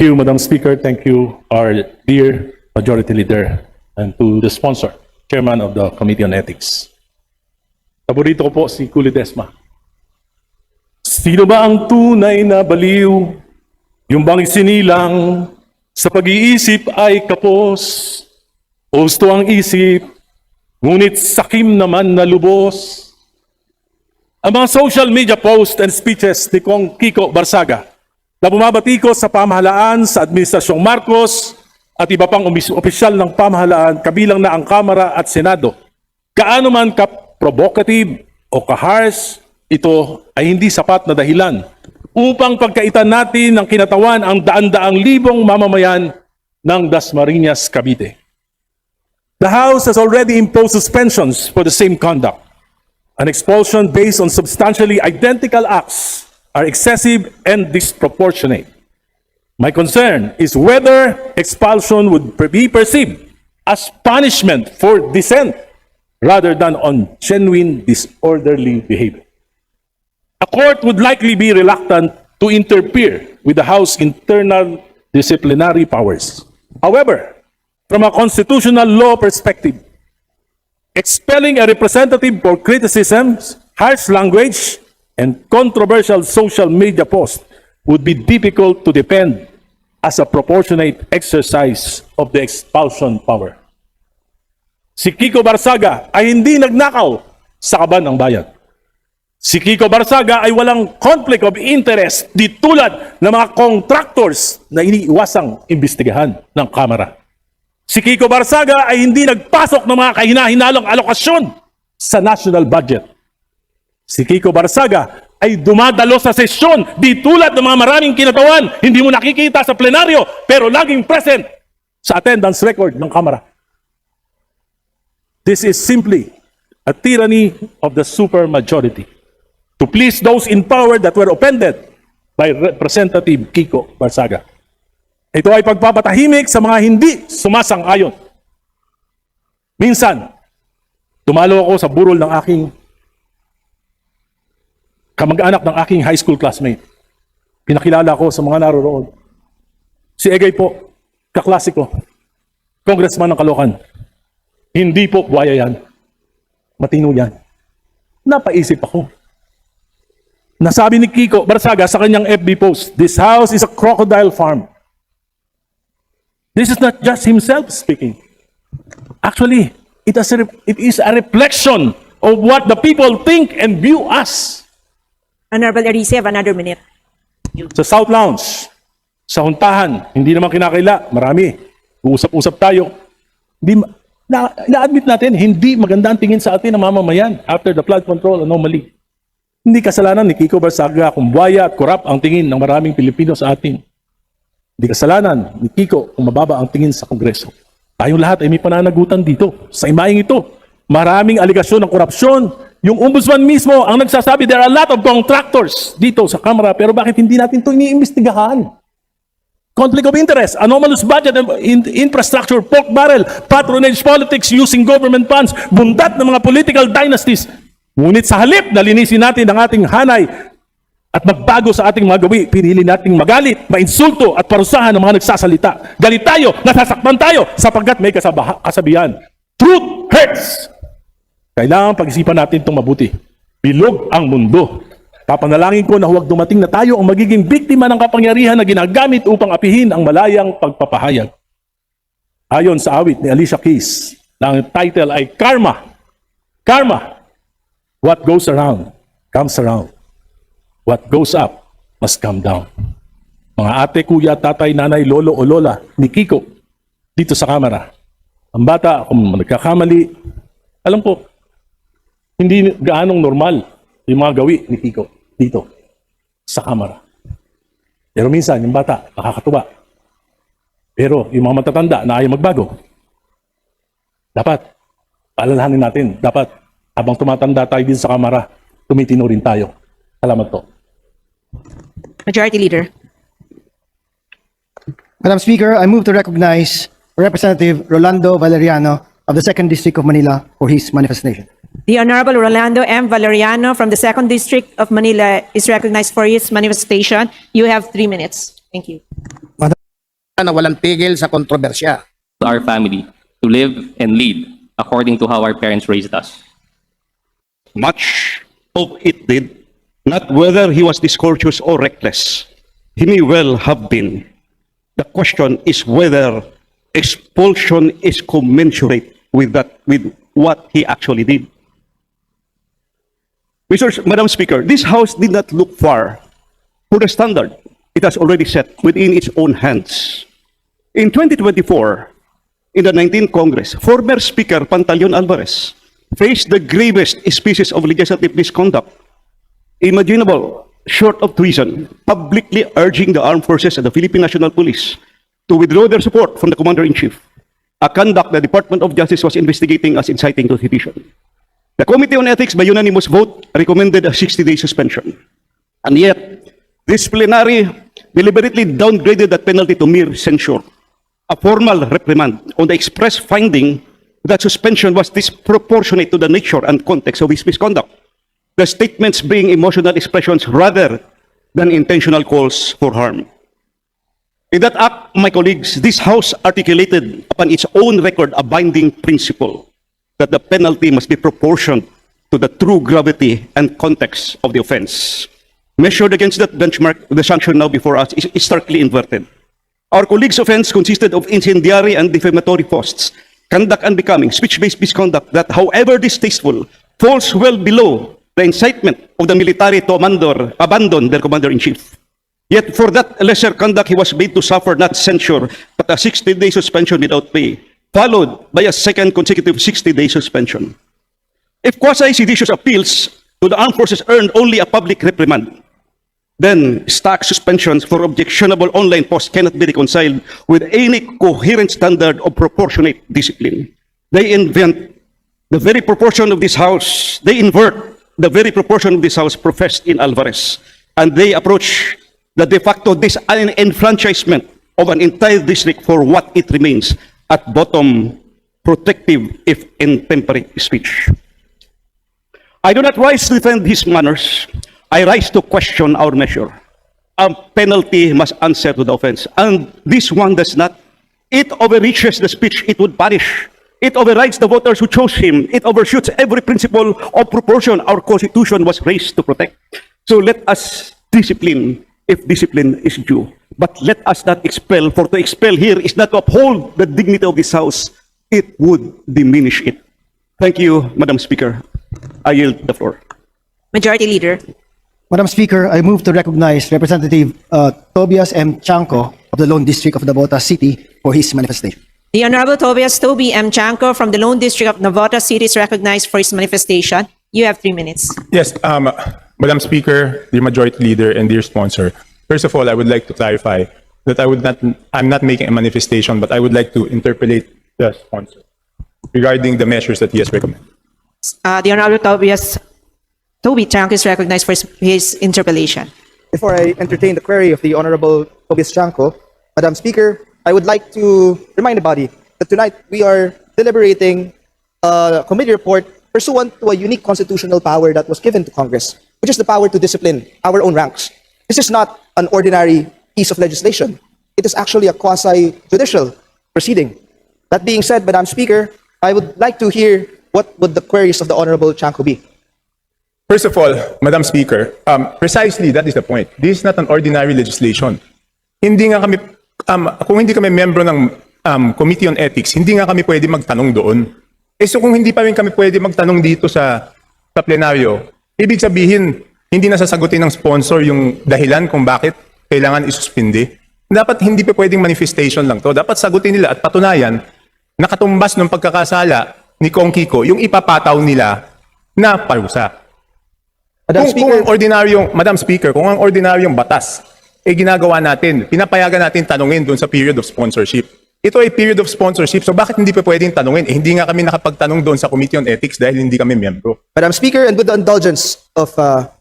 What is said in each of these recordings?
you, Madam Speaker. Thank you, our dear Majority Leader, and to the sponsor, Chairman of the Committee on Ethics. Paborito ko po si Kuli Desma. Sino ba ang tunay na baliw? Yung bang sinilang sa pag-iisip ay kapos? O gusto ang isip, ngunit sakim naman na lubos? Ang mga social media posts and speeches ni Kong Kiko Barsaga na bumabatikos sa pamahalaan sa Administrasyong Marcos at iba pang opisyal ng pamahalaan kabilang na ang Kamara at Senado. Kaano man ka-provocative o ka-harsh, ito ay hindi sapat na dahilan upang pagkaitan natin ng kinatawan ang daan-daang libong mamamayan ng Dasmariñas, Cavite. The House has already imposed suspensions for the same conduct. An expulsion based on substantially identical acts are excessive and disproportionate. My concern is whether expulsion would be perceived as punishment for dissent rather than on genuine disorderly behavior. A court would likely be reluctant to interfere with the House's internal disciplinary powers. However, from a constitutional law perspective, expelling a representative for criticism, harsh language, and controversial social media posts would be difficult to defend as a proportionate exercise of the expulsion power. Si Kiko Barsaga ay hindi nagnakaw sa kaban ng bayan. Si Kiko Barsaga ay walang conflict of interest di tulad ng mga contractors na iniiwasang imbestigahan ng Kamara. Si Kiko Barsaga ay hindi nagpasok ng mga kahinahinalong alokasyon sa national budget. Si Kiko Barsaga ay dumadalo sa sesyon di tulad ng mga maraming kinatawan, hindi mo nakikita sa plenaryo pero laging present sa attendance record ng Kamara. This is simply a tyranny of the supermajority to please those in power that were offended by Representative Kiko Barsaga. Ito ay pagpapatahimik sa mga hindi sumasang-ayon. Minsan, dumalo ako sa burol ng aking kamag-anak ng aking high school classmate. Pinakilala ko sa mga naroroon. Si Egay po, kaklase ko, congressman ng Caloocan. Hindi po buhaya yan. Matino yan. Napaisip ako. Nasabi ni Kiko Barsaga sa kanyang FB post, "This house is a crocodile farm." This is not just himself speaking. Actually, it is a reflection of what the people think and view us. Honorable Erice, have another minute. Sa South Lounge, sa Huntahan, hindi naman kinakaila, marami. Uusap-usap tayo. Na-admit natin, hindi maganda ang tingin sa atin ng mamamayan after the flood control anomaly. Hindi kasalanan ni Kiko Barsaga kung buwaya at korap ang tingin ng maraming Pilipino sa atin. Hindi kasalanan ni Kiko kung mababa ang tingin sa Kongreso. Tayong lahat ay may pananagutan dito. Sa imaing ito, maraming aligasyon ng korupsyon. Yung ombudsman mismo ang nagsasabi, there are a lot of contractors dito sa Kamara, pero bakit hindi natin ito iniimbestigahan? Conflict of interest, anomalous budget and infrastructure, pork barrel, patronage politics using government funds, bundat ng mga political dynasties. Ngunit sa halip na linisin natin ang ating hanay at magbago sa ating mga gawi, pinili nating magalit, mainsulto at parusahan ng mga nagsasalita. Galit tayo, nasasaktan tayo sapagkat may kasabihan. Truth hurts! Kailangan pag-isipan natin itong mabuti. Bilog ang mundo. Papanalangin ko na huwag dumating na tayo ang magiging biktima ng kapangyarihan na ginagamit upang apihin ang malayang pagpapahayag. Ayon sa awit ni Alicia Keys, ang title ay Karma. Karma. What goes around, comes around. What goes up, must come down. Mga ate, kuya, tatay, nanay, lolo o lola ni Kiko dito sa Kamara. Ang bata, kung nagkakamali, alam ko, hindi gaanong normal yung mga gawi ni Kiko dito sa Kamara. Pero minsan, yung bata, nakakatuwa. Pero yung mga matatanda na ayaw magbago, dapat, alalahanin natin, dapat, habang tumatanda tayo din sa Kamara, tumitino rin tayo. Salamat po. Majority Leader. Madam Speaker, I move to recognize Representative Rolando Valeriano of the 2nd District of Manila for his manifestation. The Honorable Rolando M. Valeriano from the 2nd District of Manila is recognized for his manifestation. You have 3 minutes. Thank you. na walang tigil sa kontrobersya. our family to live and lead according to how our parents raised us. Much of it did, not whether he was discourteous or reckless. He may well have been. The question is whether expulsion is commensurate with what he actually did. Madam Speaker, this House did not look far for the standard it has already set within its own hands. In 2024, in the 19th Congress, former Speaker Pantaleon Alvarez faced the gravest species of legislative misconduct imaginable short of treason, publicly urging the armed forces and the Philippine National Police to withdraw their support from the Commander-in-Chief, a conduct the Department of Justice was investigating as inciting to sedition. The Committee on Ethics, by unanimous vote, recommended a 60-day suspension. And yet, this plenary deliberately downgraded that penalty to mere censure, a formal reprimand on the express finding that suspension was disproportionate to the nature and context of his misconduct, the statements being emotional expressions rather than intentional calls for harm. In that act, my colleagues, this House articulated upon its own record a binding principle that the penalty must be proportioned to the true gravity and context of the offense. Measured against that benchmark, the sanction now before us is starkly inverted. Our colleagues' offense consisted of incendiary and defamatory posts, conduct unbecoming, speech-based misconduct that, however distasteful, falls well below the incitement of the military to abandon their commander-in-chief. Yet for that lesser conduct, he was made to suffer not censure, but a 60-day suspension without pay, followed by a second consecutive 60-day suspension. If quasi-seditious appeals to the armed forces earned only a public reprimand, then stack suspensions for objectionable online posts cannot be reconciled with any coherent standard of proportionate discipline. They invent the very proportion of this House, they invert the very proportion of this House professed in Alvarez, and they approach the de facto disenfranchisement of an entire district for what it remains, at bottom, protective if intemperate speech. I do not rise to defend his manners. I rise to question our measure. A penalty must answer to the offense, and this one does not. It overreaches the speech it would punish. It overrides the voters who chose him. It overshoots every principle of proportion our Constitution was raised to protect. So let us discipline if discipline is due. But let us not expel, for to expel here is not to uphold the dignity of this House. It would diminish it. Thank you, Madam Speaker. I yield the floor. Majority Leader. Madam Speaker, I move to recognize Representative Tobias M. Chanco of the Lone District of Navotas City for his manifestation. The Honorable Tobias Toby M. Chanco from the Lone District of Navotas City is recognized for his manifestation. You have 3 minutes. Yes, Madam Speaker, dear Majority Leader, and dear sponsor. First of all, I would like to clarify that I'm not making a manifestation, but I would like to interpolate the sponsor regarding the measures that he has recommended. The Honorable Toby Chanco is recognized for his interpellation. Before I entertain the query of the Honorable Tobias Chanco, Madam Speaker, I would like to remind the body that tonight we are deliberating a committee report pursuant to a unique constitutional power that was given to Congress, which is the power to discipline our own ranks. This is not an ordinary piece of legislation. It is actually a quasi-judicial proceeding. That being said, Madam Speaker, I would like to hear what would the queries of the Honorable Chanco be. First of all, Madam Speaker, precisely that is the point. This is not an ordinary legislation. Hindi nga kami, kung hindi kami membro ng Committee on Ethics, hindi nga kami pwede magtanong doon. So kung hindi pa rin kami pwede magtanong dito sa plenaryo, ibig sabihin, hindi na sasagutin ng sponsor yung dahilan kung bakit kailangan isuspindi. Dapat hindi pa pwedeng manifestation lang to. Dapat sagutin nila at patunayan na katumbas ng pagkakasala ni Kong Kiko yung ipapataw nila na parusa. Madam Speaker, kung ang ordinaryong batas ginagawa natin, pinapayagan natin tanungin doon sa period of sponsorship. Ito ay period of sponsorship, so bakit hindi pa pwedeng tanungin? Hindi nga kami nakapagtanong doon sa Committee on Ethics dahil hindi kami membro. Madam Speaker, and with the indulgence of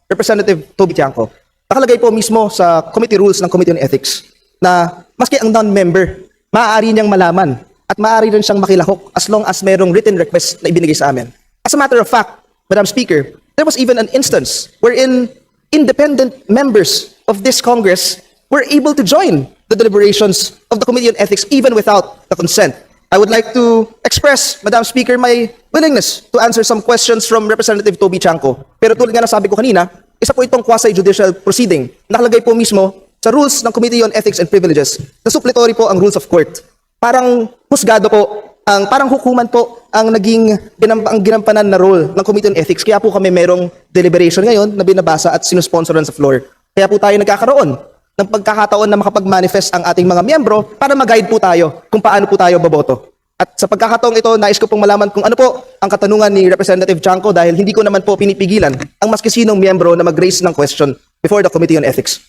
Representative Toby Chanco, nakalagay po mismo sa committee rules ng Committee on Ethics na maski ang non-member, maaari niyang malaman at maaari rin siyang makilahok as long as merong written request na ibinigay sa amin. As a matter of fact, Madam Speaker, there was even an instance wherein independent members of this Congress were able to join the deliberations of the Committee on Ethics even without the consent. I would like to express, Madam Speaker, my willingness to answer some questions from Representative Toby Chanco. Pero tulad nga na sabi ko kanina, isa po itong quasi-judicial proceeding. Nakalagay po mismo sa rules ng Committee on Ethics and Privileges. Na suppletory po ang rules of court. Parang husgado po, parang hukuman po ang ang ginampanan na role ng Committee on Ethics. Kaya po kami merong deliberation ngayon na binabasa at sinusponsoran sa floor. Kaya po tayo nagkakaroon ng pagkakataon na makapag-manifest ang ating mga miyembro para mag-guide po tayo kung paano po tayo boboto. At sa pagkakataong ito, nais ko pong malaman kung ano po ang katanungan ni Representative Chanco dahil hindi ko naman po pinipigilan ang maski sinong miyembro na mag-raise ng question before the Committee on Ethics.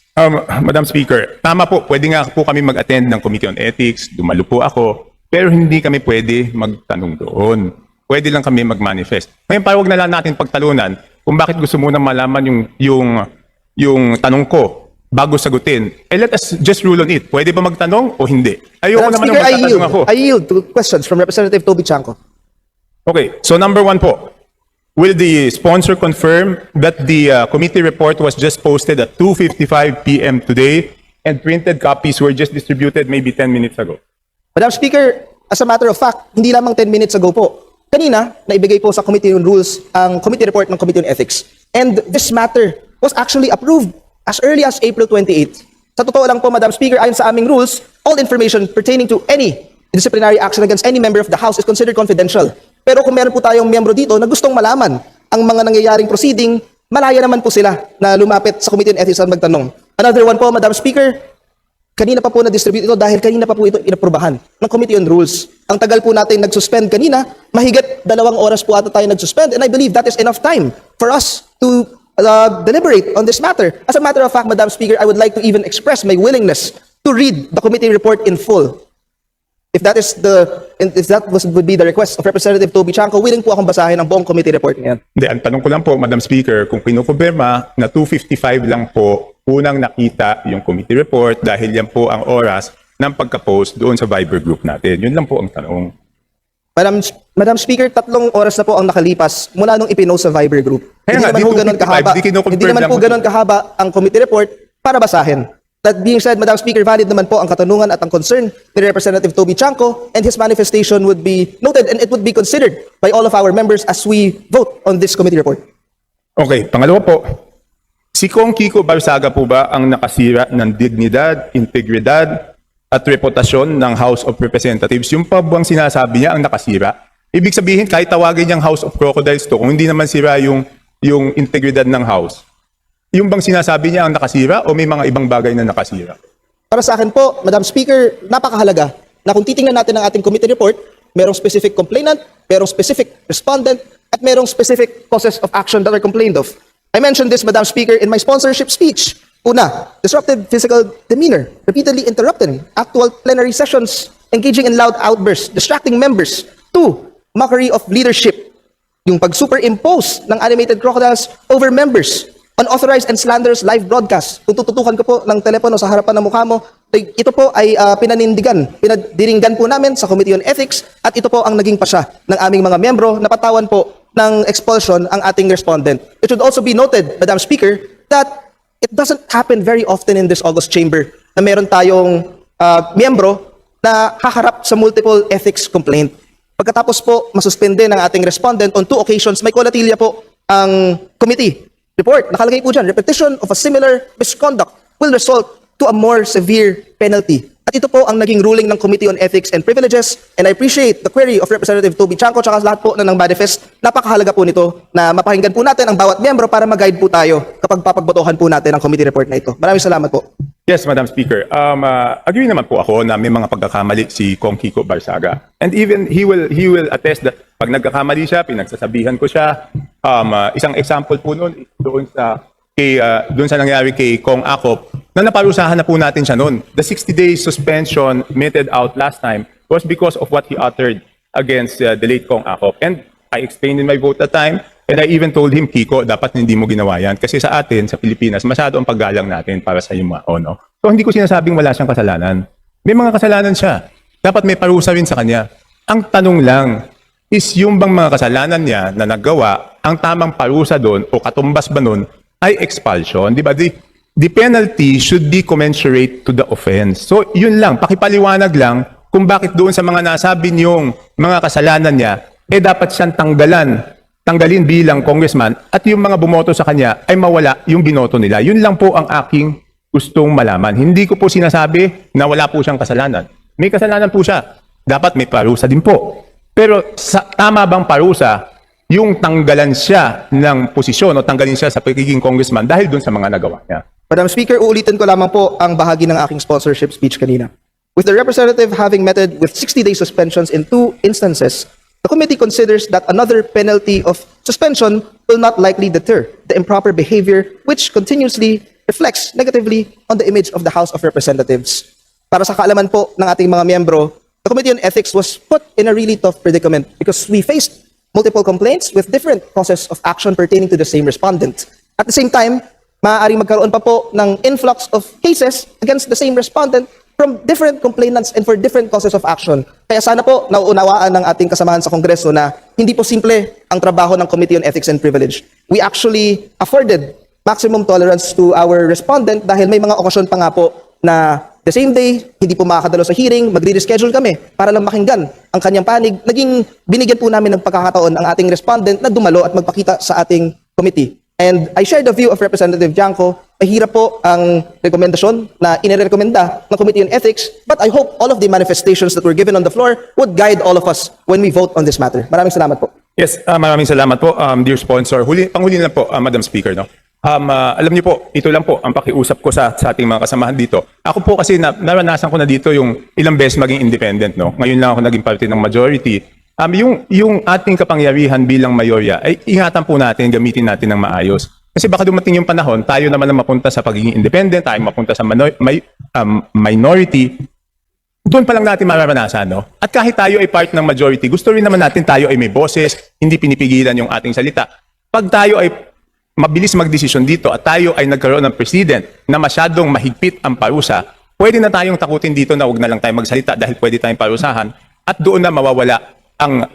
Madam Speaker, tama po, pwede nga po kami mag-attend ng Committee on Ethics, dumalo po ako, pero hindi kami pwede magtanong doon. Pwede lang kami mag-manifest. Ngayon, parang huwag na lang natin pagtalunan kung bakit gusto mo na malaman yung tanong ko bago sagutin. Let us just rule on it. Pwede ba magtanong o hindi? Ayoko Madam naman Speaker, na magtatanong ako. I yield to questions from Representative Toby Chanco. Okay, so number one po, will the sponsor confirm that the committee report was just posted at 2:55 p.m. today and printed copies were just distributed maybe 10 minutes ago? Madam Speaker, as a matter of fact, hindi lamang 10 minutes ago po. Kanina, naibigay po sa Committee on Rules ang committee report ng Committee on Ethics. And this matter was actually approved as early as April 28. Sa totoo lang po, Madam Speaker, ayon sa aming rules, all information pertaining to any disciplinary action against any member of the House is considered confidential. Pero kung meron po tayong miyembro dito na gustong malaman ang mga nangyayaring proceeding, malaya naman po sila na lumapit sa Committee on Ethics at magtanong. Another one po, Madam Speaker, kanina pa po na-distribute ito dahil kanina pa po ito inaprubahan ng Committee on Rules. Ang tagal po natin nag-suspend kanina, mahigit 2 oras po ata tayo nag-suspend, and I believe that is enough time for us to deliberate on this matter. As a matter of fact, Madam Speaker, I would like to even express my willingness to read the committee report in full. If that would be the request of Representative Toby Chanco, willing po akong basahin ang buong committee report niyan. Hindi, ang tanong ko lang po, Madam Speaker, kung kinukumpirma na 2:55 lang po unang nakita yung committee report dahil yan po ang oras ng pagka-post doon sa Viber group natin. Yun lang po ang tanong. Madam Speaker, 3 oras na po ang nakalipas mula nung ipinost sa Viber group. Kaya nga, Hindi naman po ganun 2:55, kahaba. di kinukonfirm Hindi naman lang po po. ganun kahaba ang committee report para basahin. That being said, Madam Speaker, valid naman po ang katanungan at ang concern ni Representative Toby Chanco, and his manifestation would be noted and it would be considered by all of our members as we vote on this committee report. Okay, pangalawa po. Si Kong Kiko Barsaga po ba ang nakasira ng dignidad, integridad, at reputasyon ng House of Representatives? Yung pa bang sinasabi niya ang nakasira? Ibig sabihin, kahit tawagin niyang House of Crocodiles to, kung hindi naman sira yung integridad ng House, yung bang sinasabi niya ang nakasira o may mga ibang bagay na nakasira? Para sa akin po, Madam Speaker, napakahalaga na kung titingnan natin ang ating committee report, merong specific complainant, merong specific respondent, at merong specific causes of action that are complained of. I mentioned this, Madam Speaker, in my sponsorship speech. Una, disruptive physical demeanor, repeatedly interrupting actual plenary sessions, engaging in loud outbursts, distracting members. 2, mockery of leadership, yung pag-superimpose ng animated crocodiles over members, unauthorized and slanderous live broadcast. Kung tututukan ko po ng telepono sa harapan ng mukha mo, ito po ay pinadiringgan po namin sa Committee on Ethics at ito po ang naging pasya ng aming mga miyembro na patawan po ng expulsion ang ating respondent. It should also be noted, Madam Speaker, that it doesn't happen very often in this August chamber na meron tayong miyembro na haharap sa multiple ethics complaint. Pagkatapos po, masuspende ng ating respondent on 2 occasions, may kolatilya po ang committee report. Nakalagay po dyan, repetition of a similar misconduct will result to a more severe penalty. At ito po ang naging ruling ng Committee on Ethics and Privileges, and I appreciate the query of Representative Toby Chanco tsaka lahat po na ng manifest. Napakahalaga po nito na mapakinggan po natin ang bawat miyembro para mag-guide po tayo kapag papagbotohan po natin ang committee report na ito. Maraming salamat po. Yes, Madam Speaker. Agree naman po ako na may mga pagkakamali si Kong Kiko Barsaga. And even he will attest that pag nagkakamali siya, pinagsasabihan ko siya. Isang example po noon doon sa nangyari kay Kong Akop na naparusahan na po natin siya noon. The 60-day suspension meted out last time was because of what he uttered against the late Kong Akop. And I explained in my vote that time, and I even told him, Kiko, dapat hindi mo ginawa yan. Kasi sa atin, sa Pilipinas, masyado ang paggalang natin para sa yung mga no? So hindi ko sinasabing wala siyang kasalanan. May mga kasalanan siya. Dapat may parusa rin sa kanya. Ang tanong lang is yung bang mga kasalanan niya na naggawa, ang tamang parusa doon o katumbas ba nun ay expulsion. Di ba? the penalty should be commensurate to the offense. So yun lang, pakipaliwanag lang kung bakit doon sa mga nasabi niyong mga kasalanan niya, dapat siyang tanggalin bilang congressman at yung mga bumoto sa kanya ay mawala yung binoto nila. Yun lang po ang aking gustong malaman. Hindi ko po sinasabi na wala po siyang kasalanan. May kasalanan po siya. Dapat may parusa din po. Pero tama bang parusa yung tanggalan siya ng posisyon o tanggalin siya sa pagiging congressman dahil doon sa mga nagawa niya? Madam Speaker, uulitin ko lamang po ang bahagi ng aking sponsorship speech kanina. With the representative having meted with 60-day suspensions in 2 instances, the committee considers that another penalty of suspension will not likely deter the improper behavior which continuously reflects negatively on the image of the House of Representatives. Para sa kaalaman po ng ating mga miyembro, the Committee on Ethics was put in a really tough predicament because we faced multiple complaints with different causes of action pertaining to the same respondent. At the same time, maaaring magkaroon pa po ng influx of cases against the same respondent from different complainants and for different causes of action. Kaya sana po nauunawaan ng ating kasamahan sa Kongreso na hindi po simple ang trabaho ng Committee on Ethics and Privilege. We actually afforded maximum tolerance to our respondent dahil may mga okasyon pa nga po na the same day, hindi po makakadalo sa hearing, magre-reschedule kami para lang makinggan ang kanyang panig. Binigyan po namin ng pagkakataon ang ating respondent na dumalo at magpakita sa ating committee. And I share the view of Representative Janco. Mahirap po ang rekomendasyon na inirekomenda ng Committee on Ethics, but I hope all of the manifestations that were given on the floor would guide all of us when we vote on this matter. Maraming salamat po. Yes, maraming salamat po, dear sponsor. Panghuli lang po, Madam Speaker. No? Alam niyo po, ito lang po ang pakiusap ko sa ating mga kasamahan dito. Ako po kasi naranasan ko na dito yung ilang beses maging independent. No? Ngayon lang ako naging parte ng majority. Yung ating kapangyarihan bilang mayorya ay ingatan po natin, gamitin natin ng maayos. Kasi baka dumating yung panahon, tayo naman ang mapunta sa pagiging independent, tayo mapunta sa minority. Doon pa lang natin mararanasan, no? At kahit tayo ay part ng majority, gusto rin naman natin tayo ay may boses, hindi pinipigilan yung ating salita. Pag tayo ay mabilis magdesisyon dito at tayo ay nagkaroon ng president na masyadong mahigpit ang parusa, pwede na tayong takutin dito na huwag na lang tayo magsalita dahil pwede tayong parusahan at doon na mawawala ang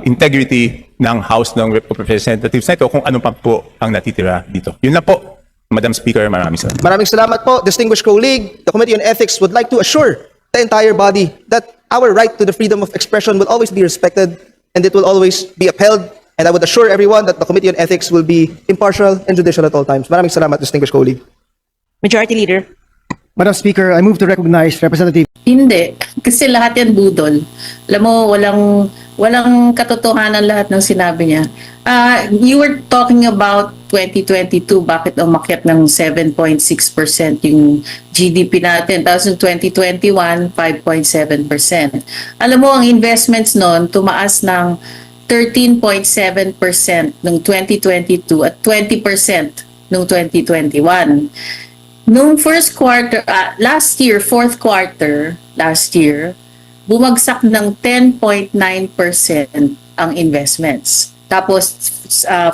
integrity ng House ng Representatives na ito kung ano pa po ang natitira dito. Yun na po, Madam Speaker, maraming salamat. Maraming salamat po, distinguished colleague. The Committee on Ethics would like to assure the entire body that our right to the freedom of expression will always be respected and it will always be upheld. And I would assure everyone that the Committee on Ethics will be impartial and judicial at all times. Maraming salamat, distinguished colleague. Majority Leader. Madam Speaker, I move to recognize Representative Hindi, kasi lahat yan budol. Alam mo, walang katotohanan lahat ng sinabi niya. You were talking about 2022, bakit umakyat ng 7.6% yung GDP natin. Tapos yung 2021, 5.7%. Alam mo, ang investments noon, tumaas ng 13.7% noong 2022 at 20% noong 2021. Noong first quarter, last year, fourth quarter, last year, bumagsak ng 10.9% ang investments. Tapos,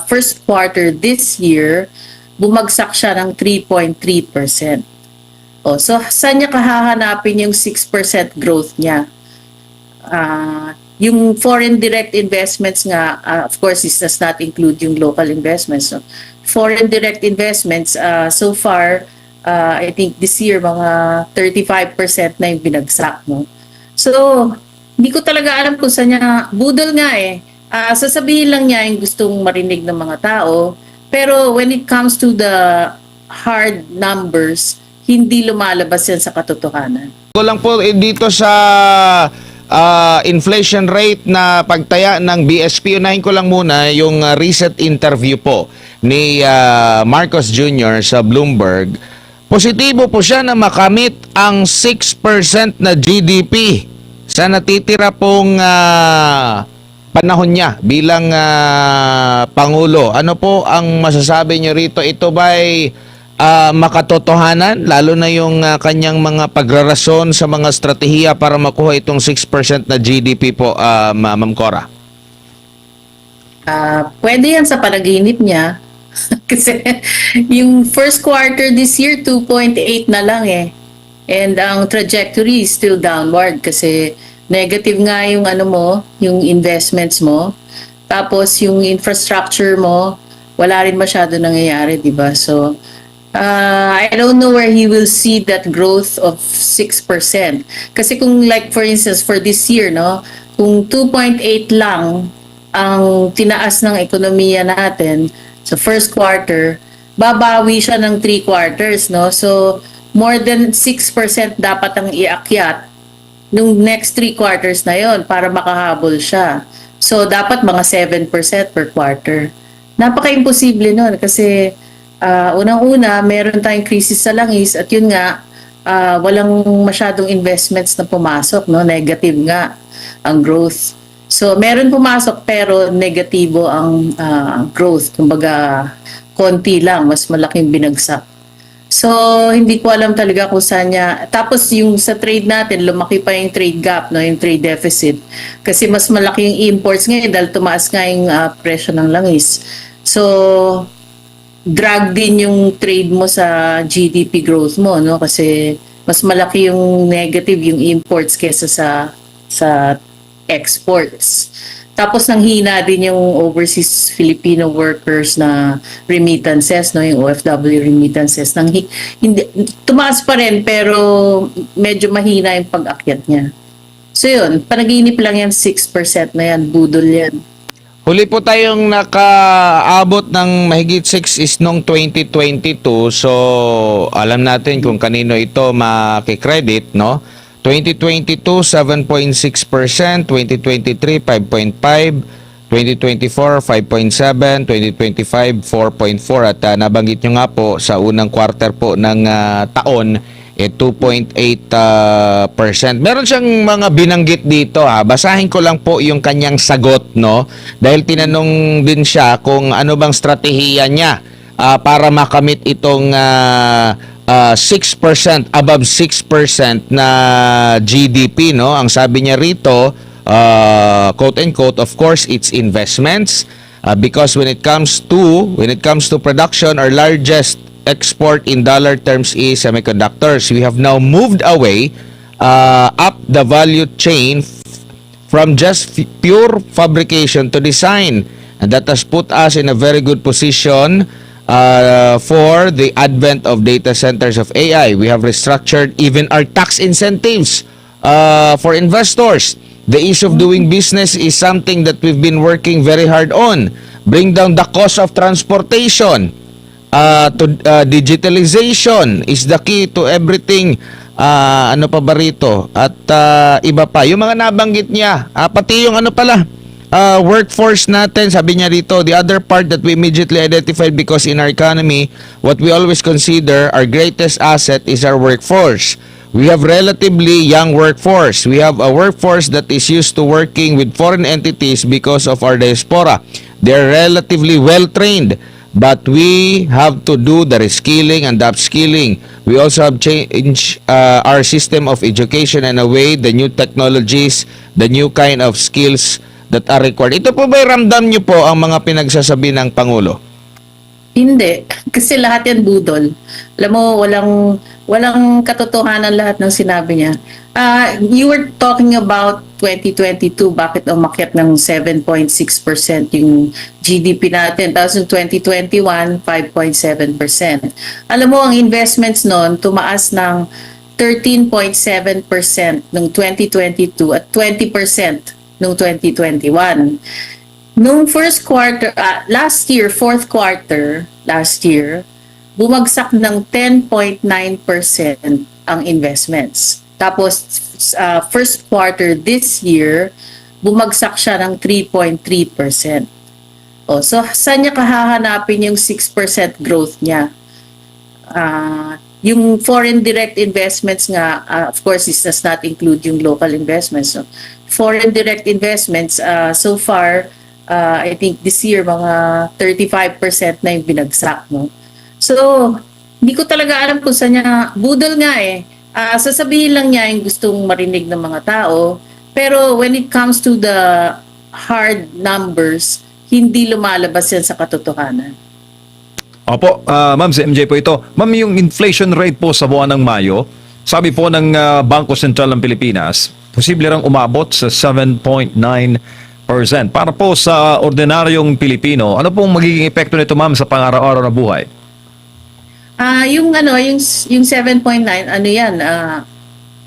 first quarter this year, bumagsak siya ng 3.3%. So, saan niya kahahanapin yung 6% growth niya? Yung foreign direct investments nga, of course, this does not include yung local investments. So, foreign direct investments, so far, I think this year mga 35% na yung binagsak, no? So, hindi ko talaga alam kung saan niya, budol nga eh. Sasabihin lang niya yung gustong marinig ng mga tao, pero when it comes to the hard numbers, hindi lumalabas yan sa katotohanan. Ko lang po dito sa inflation rate na pagtaya ng BSP, unahin ko lang muna yung recent interview po ni Marcos Jr. sa Bloomberg. Positibo po siya na makamit ang 6% na GDP sa natitira pong panahon niya bilang Pangulo. Ano po ang masasabi niyo rito? Ito ba'y makatotohanan? Lalo na yung kanyang mga pagrarason sa mga strategiya para makuha itong 6% na GDP po, Ma'am Cora? Pwede yan sa panaginip niya. Kasi yung first quarter this year, 2.8 na lang eh. And ang trajectory is still downward kasi negative nga yung yung investments mo. Tapos yung infrastructure mo, wala rin masyado nangyayari, di ba? So, I don't know where he will see that growth of 6%. Kasi kung like for instance for this year, no, kung 2.8 lang ang tinaas ng ekonomiya natin sa first quarter, babawi siya ng 3 quarters, no? So more than 6% dapat ang iakyat nung next 3 quarters na yon para makahabol siya. So dapat mga 7% per quarter. Napaka-imposible nun kasi unang-una, meron tayong krisis sa langis at yun nga, walang masyadong investments na pumasok, no? Negative nga ang growth. So, meron pumasok pero negatibo ang growth. Kumbaga, konti lang, mas malaking binagsak. So, hindi ko alam talaga kung saan niya. Tapos, yung sa trade natin, lumaki pa yung trade gap, no? Yung trade deficit. Kasi mas malaki yung imports ngayon dahil tumaas nga yung presyo ng langis. So, drag din yung trade mo sa GDP growth mo, no? Kasi mas malaki yung negative yung imports kesa sa exports. Tapos nanghina din yung overseas Filipino workers na remittances, no, yung OFW remittances. Hindi, tumaas pa rin pero medyo mahina yung pag-akyat niya. So yun, panaginip lang yan, 6% na yan, budol yan. Huli po tayong nakaabot ng mahigit 6 is nung 2022. So, alam natin kung kanino ito makikredit, no? 2022, 7.6%, 2023, 5.5%, 2024, 5.7%, 2025, 4.4%. At nabanggit nyo nga po sa unang quarter po ng taon, 2.8%. Meron siyang mga binanggit dito, ha. Basahin ko lang po yung kanyang sagot, no? Dahil tinanong din siya kung ano bang strategiya niya para makamit itong 6%, above 6% na GDP, no? Ang sabi niya rito, quote and quote, of course it's investments because when it comes to production, our largest export in dollar terms is semiconductors. We have now moved away up the value chain from just pure fabrication to design, and that has put us in a very good position for the advent of data centers of AI. We have restructured even our tax incentives for investors. The ease of doing business is something that we've been working very hard on. Bring down the cost of transportation. Digitalization is the key to everything. Ano pa ba rito? At iba pa. Yung mga nabanggit niya, pati yung ano pala, workforce natin, sabi niya dito, the other part that we immediately identified because in our economy, what we always consider our greatest asset is our workforce. We have relatively young workforce. We have a workforce that is used to working with foreign entities because of our diaspora. They're relatively well-trained. But we have to do the reskilling and the upskilling. We also have changed our system of education in a way, the new technologies, the new kind of skills that are required. Ito po ba ramdam niyo po ang mga pinagsasabi ng Pangulo? Hindi. Kasi lahat yan budol. Alam mo, walang katotohanan lahat ng sinabi niya. You were talking about 2022, bakit umakyat ng 7.6% yung GDP natin. Tapos yung 2021, 5.7%. Alam mo, ang investments noon, tumaas ng 13.7% noong 2022 at 20% noong 2021. Noong first quarter, last year, fourth quarter, last year, bumagsak ng 10.9% ang investments. Tapos, first quarter this year, bumagsak siya ng 3.3%. So, saan niya kahahanapin yung 6% growth niya? Yung foreign direct investments nga, of course, this does not include yung local investments. So, foreign direct investments, so far, I think this year, mga 35% na yung binagsak. No? So, hindi ko talaga alam kung saan niya, budol nga eh. Sasabihin lang niya yung gustong marinig ng mga tao. Pero when it comes to the hard numbers, hindi lumalabas yan sa katotohanan. Opo, ma'am, si MJ po ito. Ma'am, yung inflation rate po sa buwan ng Mayo, sabi po ng Bangko Sentral ng Pilipinas, posible rang umabot sa 7.9%. Para po sa ordinaryong Pilipino, ano pong magiging epekto nito, ma'am, sa pang-araw-araw na buhay? Yung ano, yung 7.9, ano yan,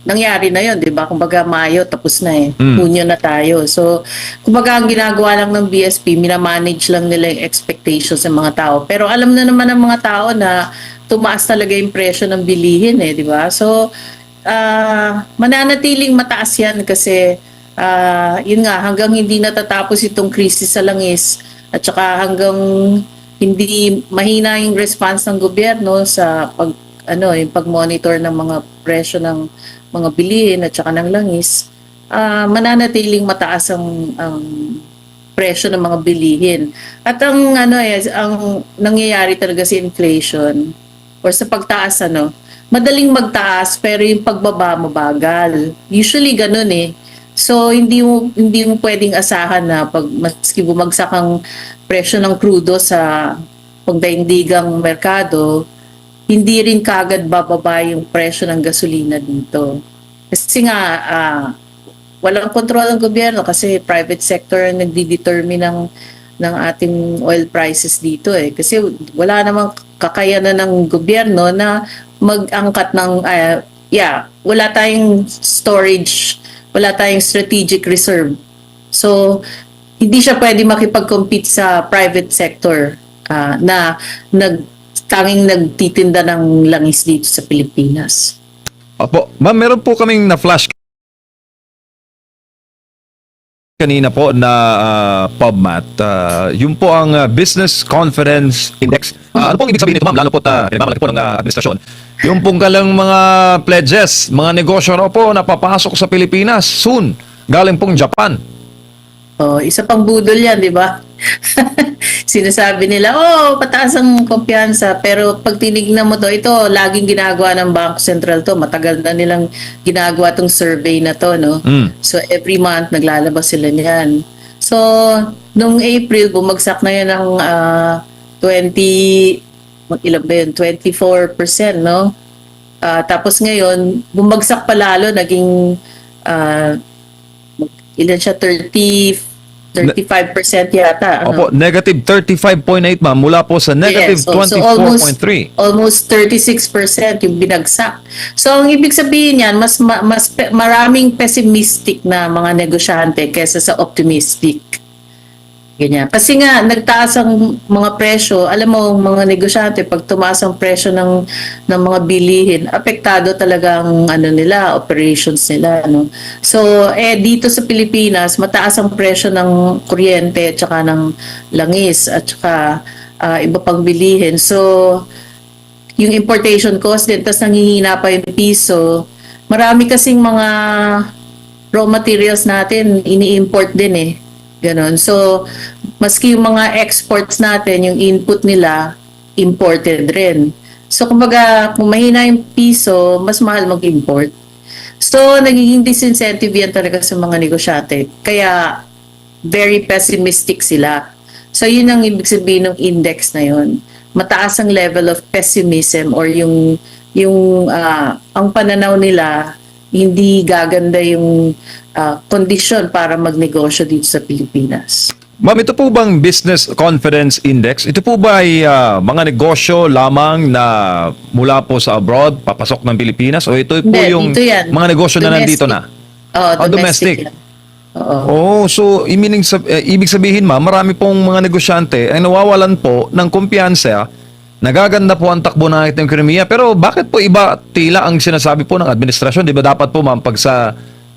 nangyari na yon, 'di ba? Kumbaga Mayo tapos na eh. Hunyo na tayo. So, kumbaga ang ginagawa lang ng BSP, minamanage lang nila yung expectations ng mga tao. Pero alam na naman ng mga tao na tumaas talaga yung presyo ng bilihin eh, 'di ba? So, mananatiling mataas yan kasi yun nga, hanggang hindi natatapos itong krisis sa langis at saka hanggang hindi mahina yung response ng gobyerno sa yung pag-monitor ng mga presyo ng mga bilihin at saka ng langis, mananatiling mataas ang presyo ng mga bilihin. At ang nangyayari talaga sa inflation or sa pagtaas madaling magtaas pero yung pagbaba mabagal. Usually ganun eh. So hindi mo pwedeng asahan na maski bumagsak ang presyo ng krudo sa pagdaigdigang merkado, hindi rin kagad bababa yung presyo ng gasolina dito. Kasi nga walang kontrol ng gobyerno kasi private sector ang nagdi-determine ng ating oil prices dito eh. Kasi wala namang kakayanan ng gobyerno na mag-angkat ng wala tayong storage, wala tayong strategic reserve. So, hindi siya pwede makipag-compete sa private sector na tanging nagtitinda ng langis dito sa Pilipinas. Opo, ma'am, meron po kaming na-flash kanina po na PubMat. Yun po ang Business Confidence Index. Ano pong ibig sabihin nito, ma'am? Lalo po pinagmamalaki po ng administrasyon. Yung pong kalang mga pledges, mga negosyo na po na papasok sa Pilipinas soon. Galing pong Japan. Isa pang budol yan, di ba? Sinasabi nila, pataas ang kumpiyansa. Pero pag tinignan mo ito laging ginagawa ng Bangko Sentral to. Matagal na nilang ginagawa tong survey na to, no? So every month naglalabas sila niyan. So, nung April, bumagsak na yan ng 24%, no? Tapos ngayon, bumagsak pa lalo, naging ilan siya, 35% yata. Opo, negative 35.8 ma'am mula po sa negative Yes, so 24.3. almost 36% yung binagsak. So ang ibig sabihin niyan, mas maraming pessimistic na mga negosyante kaysa sa optimistic. Ganyan. Kasi nga nagtaas ang mga presyo, alam mo mga negosyante pag tumaas ang presyo ng mga bilihin, apektado talaga ang operations nila, no. So dito sa Pilipinas, mataas ang presyo ng kuryente at saka ng langis at saka iba pang bilihin. So yung importation cost din, tas nanghihina pa yung piso. Marami kasing mga raw materials natin ini-import din eh. Ganon. So, maski yung mga exports natin, yung input nila, imported rin. So, kumbaga, kung mahina yung piso, mas mahal mag-import. So, nagiging disincentive yan talaga sa mga negosyante. Kaya, very pessimistic sila. So, yun ang ibig sabihin ng index na yun. Mataas ang level of pessimism or yung ang pananaw nila, hindi gaganda yung kondisyon para magnegosyo dito sa Pilipinas. Ma'am, ito po bang Business Confidence Index? Ito po ba ay mga negosyo lamang na mula po sa abroad, papasok ng Pilipinas? O ito po yung mga negosyo na nandito na? Domestic. Domestic. So ibig sabihin ma'am, marami pong mga negosyante ay nawawalan po ng kumpiyansa. Nagaganda po ang takbo ng ating ekonomiya, pero bakit po iba tila ang sinasabi po ng administrasyon? Di ba dapat po ma'am, pag sa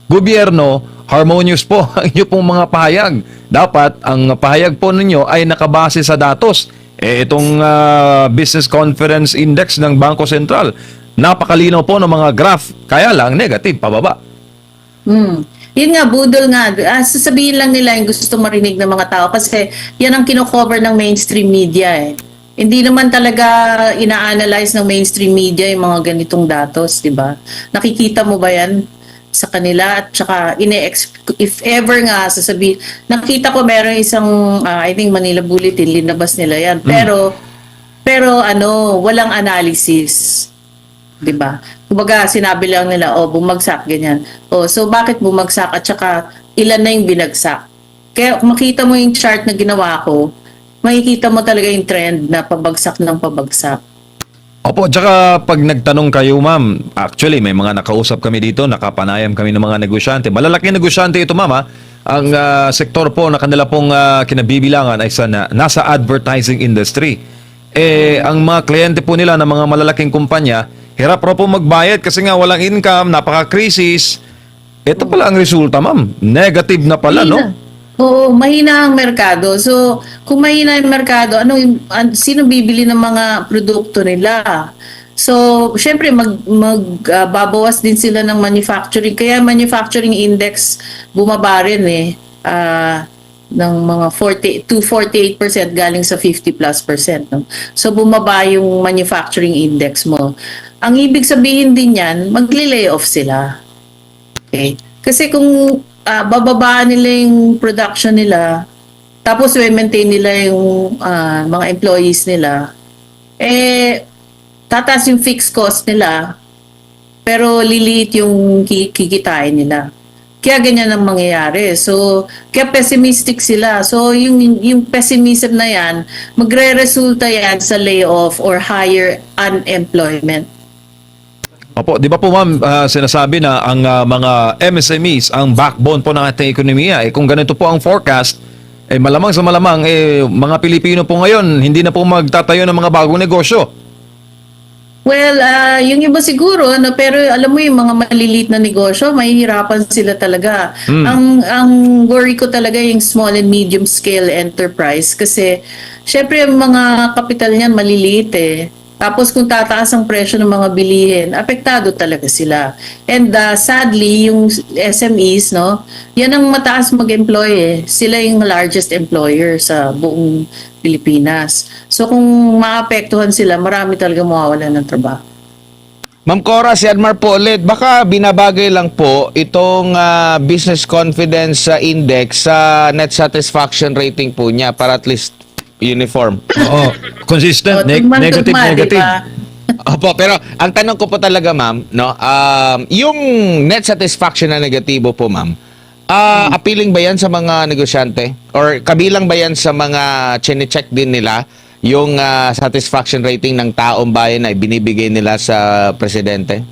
gobyerno, harmonious po ang inyo pong mga pahayag. Dapat ang pahayag po ninyo ay nakabase sa datos. Itong Business Confidence Index ng Bangko Sentral, napakalinaw po ng mga graph, kaya lang negative, pababa. Yun nga, budol nga. Sasabihin lang nila yung gusto marinig ng mga tao kasi yan ang kino-cover ng mainstream media eh. Hindi naman talaga ina-analyze ng mainstream media yung mga ganitong datos, di ba? Nakikita mo ba yan sa kanila? At saka, if ever nga, sasabihin, nakita ko meron isang, I think Manila Bulletin, linabas nila yan. Pero walang analysis. Di ba? Kumbaga, sinabi lang nila, bumagsak, ganyan. So bakit bumagsak? At saka, ilan na yung binagsak? Kaya kung makita mo yung chart na ginawa ko, makikita mo talaga yung trend na pabagsak ng pabagsak. Opo, tsaka pag nagtanong kayo, ma'am, actually, may mga nakausap kami dito, nakapanayam kami ng mga negosyante. Malalaking negosyante ito, ma'am, ha? Ang sektor po na kanila pong kinabibilangan ay nasa advertising industry. Ang mga kliyente po nila ng mga malalaking kumpanya, hirap raw po magbayad kasi nga walang income, napaka-crisis. Ito pala ang resulta, ma'am. Negative na pala, no? Oo, mahina ang merkado. So, kung mahina yung merkado, sino bibili ng mga produkto nila? So, syempre babawas din sila ng manufacturing. Kaya manufacturing index bumaba rin ng mga 48% galing sa 50+%. No? So, bumaba yung manufacturing index mo. Ang ibig sabihin din yan, magli-lay off sila. Okay? Kasi kung bababaan nila yung production nila, tapos i-maintain nila yung mga employees nila, tataas yung fixed cost nila, pero liliit yung kikitain nila. Kaya ganyan ang mangyayari. So, kaya pessimistic sila. So, yung pessimism na yan, magre-resulta yan sa layoff or higher unemployment. Opo, di ba po ma'am, sinasabi na ang mga MSMEs, ang backbone po ng ating ekonomiya, kung ganito po ang forecast, malamang sa malamang, mga Pilipino po ngayon, hindi na po magtatayo ng mga bagong negosyo. Well, yung iba siguro, pero alam mo yung mga maliliit na negosyo, mahihirapan sila talaga. Ang worry ko talaga yung small and medium scale enterprise kasi syempre yung mga kapital niyan maliliit Tapos kung tataas ang presyo ng mga bilihin, apektado talaga sila. And sadly, yung SMEs, no, yan ang mataas mag-employ Sila yung largest employer sa buong Pilipinas. So kung maapektuhan sila, marami talaga mawawalan ng trabaho. Ma'am Cora, si Edmar po ulit, baka binabagay lang po itong business confidence index sa net satisfaction rating po niya para at least uniform. Oo, consistent, negative. Diba? Opo, pero ang tanong ko po talaga, ma'am, no, yung net satisfaction na negatibo po, ma'am, appealing ba yan sa mga negosyante? Or kabilang ba yan sa mga chine-check din nila yung satisfaction rating ng taong bayan na binibigay nila sa presidente?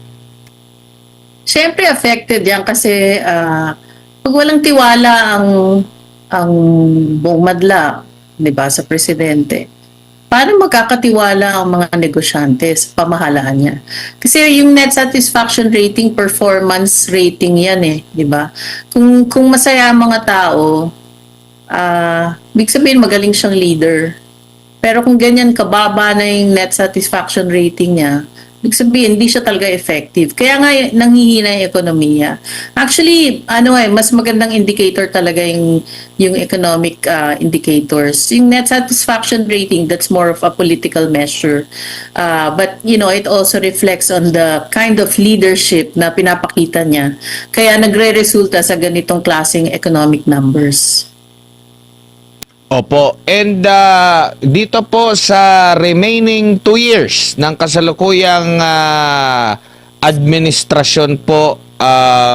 Siyempre affected yan kasi pag walang tiwala ang buong madla, 'di ba, sa presidente, paano magkakatiwala ang mga negosyante sa pamahalaan niya? Kasi yung net satisfaction rating, performance rating yan 'di ba? Kung masaya ang mga tao, big sabihin magaling siyang leader. Pero kung ganyan kababa na yung net satisfaction rating niya, big sabihin hindi siya talaga effective. Kaya nga nanghihina yung ekonomiya. Actually, mas magandang indicator talaga yung economic indicators. Yung net satisfaction rating, that's more of a political measure. But it also reflects on the kind of leadership na pinapakita niya. Kaya nagre-resulta sa ganitong klaseng economic numbers. Opo. And dito po sa remaining 2 years ng kasalukuyang administrasyon po,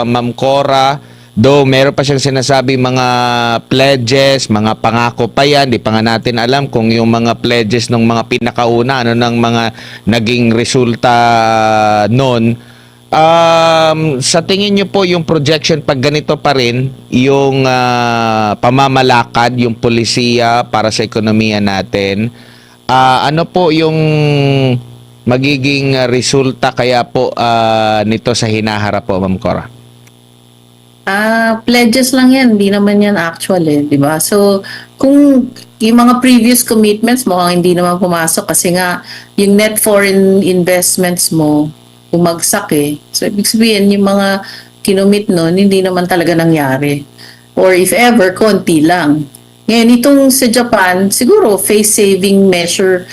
Ma'am Cora, though meron pa siyang sinasabi mga pledges, mga pangako pa yan, di pa nga natin alam kung yung mga pledges ng mga pinakauna, ng mga naging resulta noon. Sa tingin niyo po yung projection pag ganito pa rin yung pamamalakad, yung polisiya para sa ekonomiya natin, ano po yung magiging resulta kaya po nito sa hinaharap po, Ma'am Cora? Pledges lang yan, hindi naman yan actual di ba? So, kung yung mga previous commitments mo hindi naman pumasok kasi nga yung net foreign investments mo bumagsak So, ibig sabihin, yung mga kinumit nun, hindi naman talaga nangyari. Or if ever, konti lang. Ngayon, itong sa Japan, siguro face-saving measure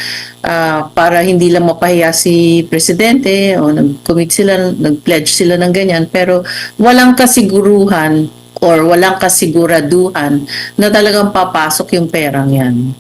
para hindi lang mapahiya si Presidente o nag-commit sila, nag-pledge sila ng ganyan. Pero walang kasiguruhan or walang kasiguraduhan na talagang papasok yung perang yan.